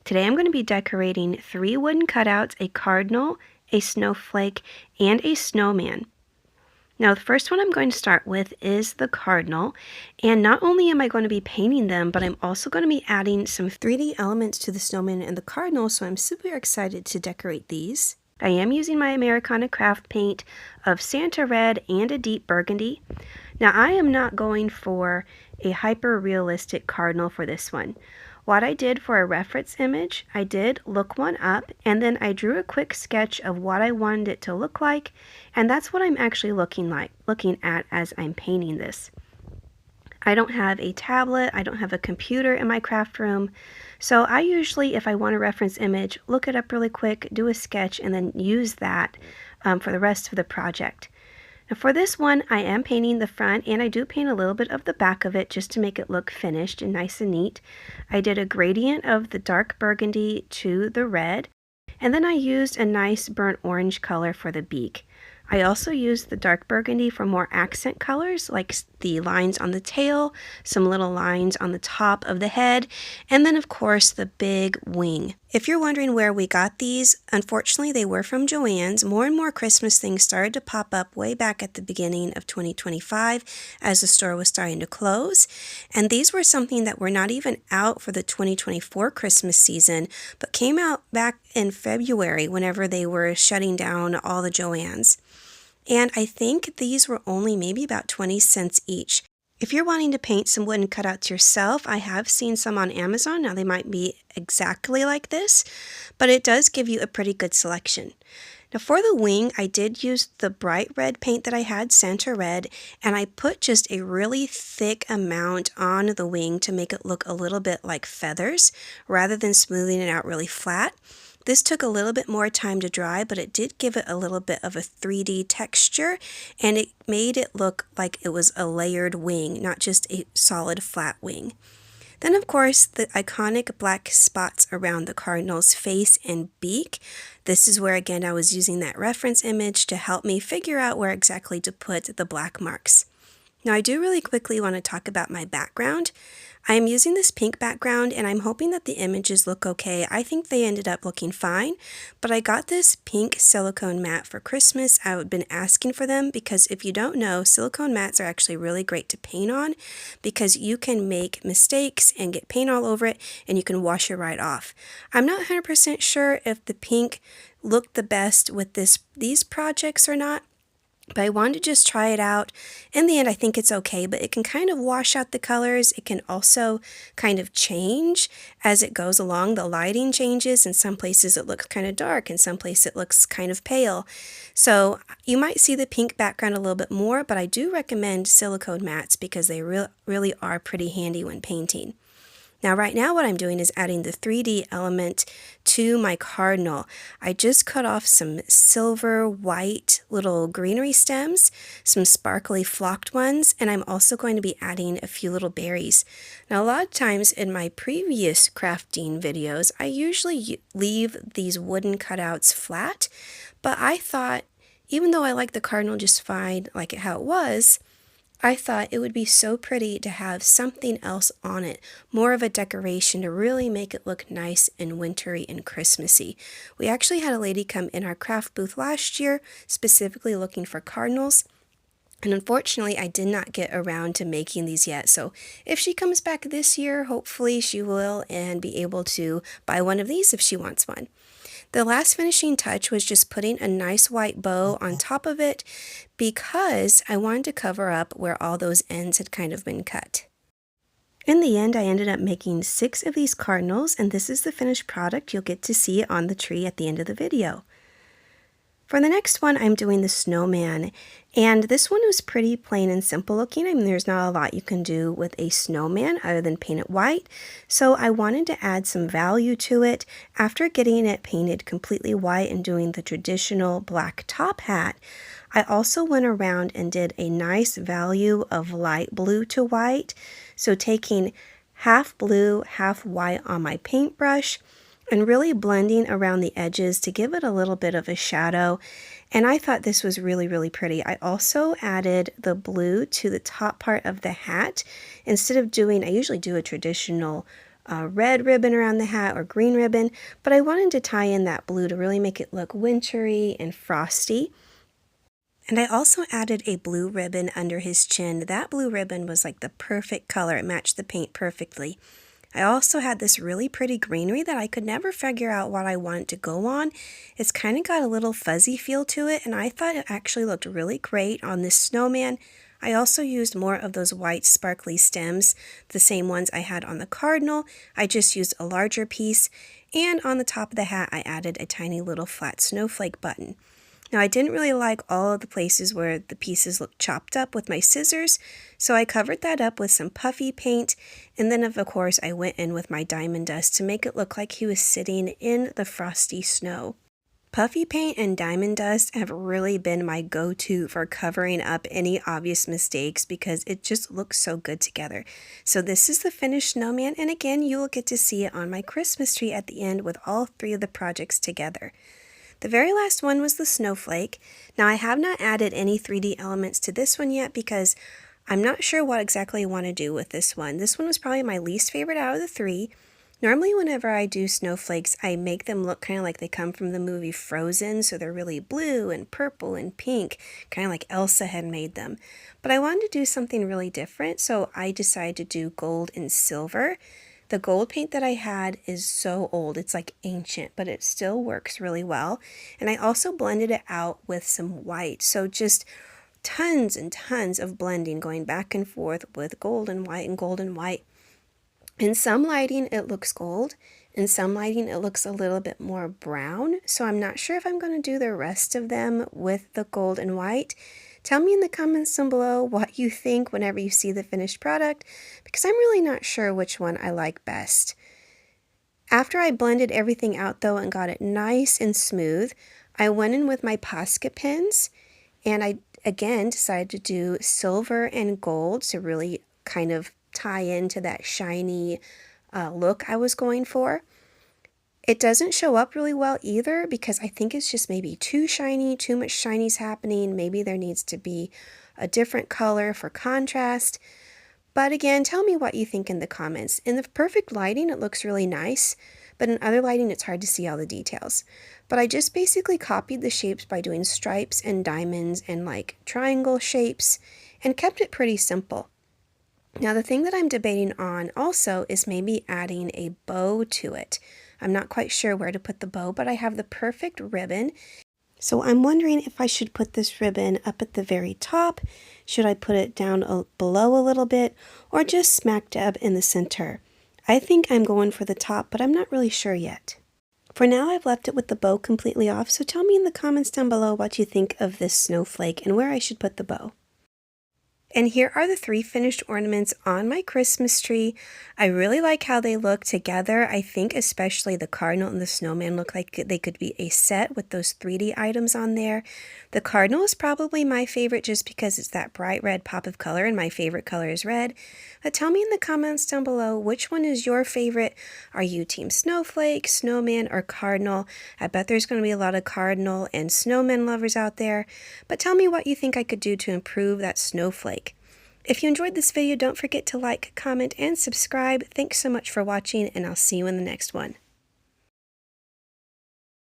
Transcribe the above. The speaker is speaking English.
Today I'm going to be decorating 3 wooden cutouts, a cardinal, a snowflake, and a snowman. Now the first one I'm going to start with is the cardinal, and not only am I going to be painting them, but I'm also going to be adding some 3D elements to the snowman and the cardinal, so I'm super excited to decorate these. I am using my Americana craft paint of Santa Red and a deep burgundy. Now I am not going for a hyper realistic cardinal for this one. What I did for a reference image, I did look one up, and then I drew a quick sketch of what I wanted it to look like, and that's what I'm actually looking at as I'm painting this. I don't have a tablet, I don't have a computer in my craft room, so I usually, if I want a reference image, look it up really quick, do a sketch, and then use that for the rest of the project. Now for this one, I am painting the front, and I do paint a little bit of the back of it just to make it look finished and nice and neat. I did a gradient of the dark burgundy to the red, and then I used a nice burnt orange color for the beak. I also used the dark burgundy for more accent colors, like the lines on the tail, some little lines on the top of the head, and then of course the big wing. If you're wondering where we got these, unfortunately they were from Joann's. More and more Christmas things started to pop up way back at the beginning of 2025 as the store was starting to close, and these were something that were not even out for the 2024 Christmas season, but came out back in February whenever they were shutting down all the Joann's. And I think these were only maybe about 20 cents each. If you're wanting to paint some wooden cutouts yourself, I have seen some on Amazon. Now they might be exactly like this, but it does give you a pretty good selection. Now for the wing, I did use the bright red paint that I had, Santa Red, and I put just a really thick amount on the wing to make it look a little bit like feathers rather than smoothing it out really flat. This took a little bit more time to dry, but it did give it a little bit of a 3D texture, and it made it look like it was a layered wing, not just a solid flat wing. Then of course the iconic black spots around the cardinal's face and beak. This is where again I was using that reference image to help me figure out where exactly to put the black marks. Now I do really quickly want to talk about my background. I am using this pink background and I'm hoping that the images look okay. I think they ended up looking fine, but I got this pink silicone mat for Christmas. I've been asking for them because if you don't know, silicone mats are actually really great to paint on because you can make mistakes and get paint all over it and you can wash it right off. I'm not 100% sure if the pink looked the best with these projects or not, but I wanted to just try it out. In the end, I think it's okay, but it can kind of wash out the colors. It can also kind of change as it goes along. The lighting changes. In some places it looks kind of dark, in some places it looks kind of pale. So you might see the pink background a little bit more, but I do recommend silicone mats because they really are pretty handy when painting. Now right now what I'm doing is adding the 3D element to my cardinal. I just cut off some silver white little greenery stems, some sparkly flocked ones, and I'm also going to be adding a few little berries. Now a lot of times in my previous crafting videos, I usually leave these wooden cutouts flat, but I thought even though I like the cardinal just fine like how it was, I thought it would be so pretty to have something else on it, more of a decoration to really make it look nice and wintry and Christmassy. We actually had a lady come in our craft booth last year, specifically looking for cardinals, and unfortunately I did not get around to making these yet. So if she comes back this year, hopefully she will and be able to buy one of these if she wants one. The last finishing touch was just putting a nice white bow on top of it because I wanted to cover up where all those ends had kind of been cut. In the end, I ended up making 6 of these cardinals, and this is the finished product. You'll get to see it on the tree at the end of the video. For the next one, I'm doing the snowman, and this one was pretty plain and simple looking. I mean, there's not a lot you can do with a snowman other than paint it white, so I wanted to add some value to it. After getting it painted completely white and doing the traditional black top hat, I also went around and did a nice value of light blue to white, so taking half blue, half white on my paintbrush, and really blending around the edges to give it a little bit of a shadow. And I thought this was really pretty. I also added the blue to the top part of the hat. Instead of doing, I usually do a traditional red ribbon around the hat or green ribbon, but I wanted to tie in that blue to really make it look wintry and frosty. And I also added a blue ribbon under his chin. That blue ribbon was like the perfect color. It matched the paint perfectly. I also had this really pretty greenery that I could never figure out what I wanted to go on. It's kind of got a little fuzzy feel to it, and I thought it actually looked really great on this snowman. I also used more of those white sparkly stems, the same ones I had on the cardinal. I just used a larger piece, and on the top of the hat I added a tiny little flat snowflake button. Now I didn't really like all of the places where the pieces looked chopped up with my scissors, so I covered that up with some puffy paint, and then of course I went in with my diamond dust to make it look like he was sitting in the frosty snow. Puffy paint and diamond dust have really been my go-to for covering up any obvious mistakes because it just looks so good together. So this is the finished snowman, and again you will get to see it on my Christmas tree at the end with all three of the projects together. The very last one was the snowflake. Now I have not added any 3D elements to this one yet because I'm not sure what exactly I want to do with this one. This one was probably my least favorite out of the three. Normally whenever I do snowflakes, I make them look kind of like they come from the movie Frozen, so they're really blue and purple and pink, kind of like Elsa had made them. But I wanted to do something really different, so I decided to do gold and silver. The gold paint that I had is so old, it's like ancient, but it still works really well. And I also blended it out with some white, so just tons and tons of blending going back and forth with gold and white and gold and white. In some lighting it looks gold, in some lighting it looks a little bit more brown, so I'm not sure if I'm going to do the rest of them with the gold and white. Tell me in the comments down below what you think whenever you see the finished product, because I'm really not sure which one I like best. After I blended everything out though and got it nice and smooth, I went in with my POSCA pens, and I again decided to do silver and gold to really kind of tie into that shiny look I was going for. It doesn't show up really well either because I think it's just maybe too shiny, too much shiny's happening. Maybe there needs to be a different color for contrast. But again, tell me what you think in the comments. In the perfect lighting, it looks really nice, but in other lighting, it's hard to see all the details. But I just basically copied the shapes by doing stripes and diamonds and like triangle shapes and kept it pretty simple. Now the thing that I'm debating on also is maybe adding a bow to it. I'm not quite sure where to put the bow, but I have the perfect ribbon. So I'm wondering if I should put this ribbon up at the very top, should I put it down below a little bit, or just smack dab in the center. I think I'm going for the top, but I'm not really sure yet. For now, I've left it with the bow completely off, so tell me in the comments down below what you think of this snowflake and where I should put the bow. And here are the three finished ornaments on my Christmas tree. I really like how they look together. I think especially the cardinal and the snowman look like they could be a set with those 3D items on there. The cardinal is probably my favorite just because it's that bright red pop of color, and my favorite color is red. But tell me in the comments down below which one is your favorite. Are you team snowflake, snowman, or cardinal? I bet there's going to be a lot of cardinal and snowman lovers out there. But tell me what you think I could do to improve that snowflake. If you enjoyed this video, don't forget to like, comment, and subscribe. Thanks so much for watching, and I'll see you in the next one.